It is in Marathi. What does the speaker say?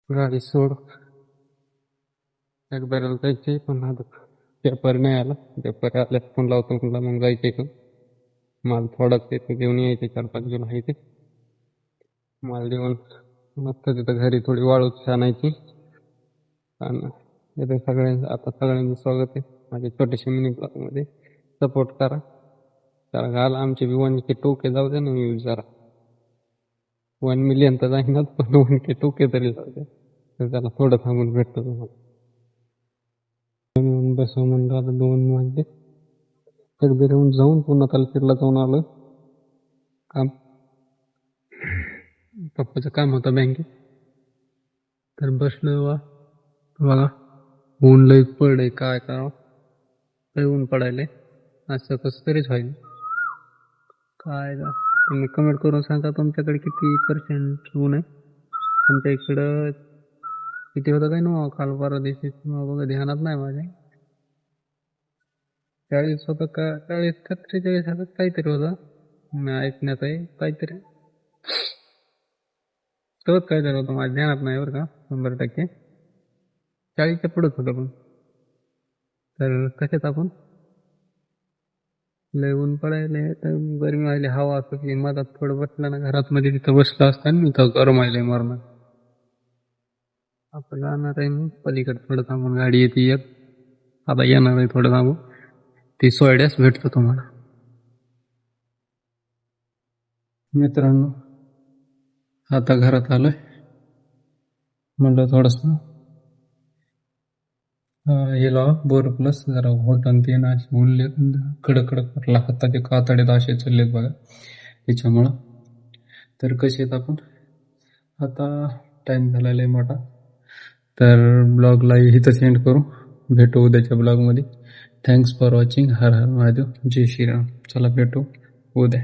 गाडी सोड एकदा जायचे पण आता पेपर नाही आला. पेपर आल्यास फोन लावतो म्हणला मग जायचे इथून. माल थोडाच येतो घेऊन यायचे 4-5 जण आहे ते. माल देऊन मस्त तिथं घरी थोडी वाळूच आणायची. आणि इथे सगळ्यांचं स्वागत आहे माझ्या छोट्याशा मिनी ब्लॉगमध्ये. सपोर्ट करा. जरा घाला आमचे बी 1K 2K जाऊ दे ना व्ह्यूज जरा. 1 मिलियन तर जाईनाच पण 1K 2K तरी जाऊ द्या. तर त्याला थोडं थांबून भेटतो तुम्हाला. बसव म्हणलं आता 2 वाजले. एकदा येऊन जाऊन पुन्हा तालुक्याला जाऊन आलो. काम पप्पाचं काम होतं बँकेत. तर बसलो बघा ऊन लई पडलंय काय करावं. लई ऊन पडायलंय. असं कसं तरीच व्हायलं. काय तुम्ही कमेंट करून सांगा तुमच्याकडे किती % ऊन आहे. आमच्या इकडं किती होतं काय ना काल परवा दिवशी बघा ध्यानात नाही माझ्या. 40 होतं का 40 का 43 होतं काहीतरी होतं. मी ऐकण्यात आहे काहीतरी. तोच काहीतरी होतं माझ्या ध्यानात नाही बरं का 100%. 40च्या पुढंच होतं पण. तर कशात आपण लय ऊन पडायले तर गरमी व्हायली हवा असं की मधात थोडं बसलं ना घरात मध्ये तिथं बसलं असताना मी तर गरम व्हायलंय मरण. आपण जाणार आहे मग पलीकडे थोडं थांबून गाडी येते एक. आता येणार आहे थोडं थांबून. ती सोयड्यास भेटतो तुम्हाला. मित्रांनो आता घरात आलोय. म्हणलं थोडस हे लावा बोर प्लस जरा होटन ते ना बोलले कडक हाताचे कातडे असे चाललेत बघा त्याच्यामुळं. तर कसे आहेत आपण आता टाइम झालेला आहे मोठा. तर ब्लॉगला इथंच एंड करू. भेटू उद्याच्या ब्लॉगमध्ये. Thanks for watching. हर हर महादेव. जय श्रीराम. चला भेटू उद्या.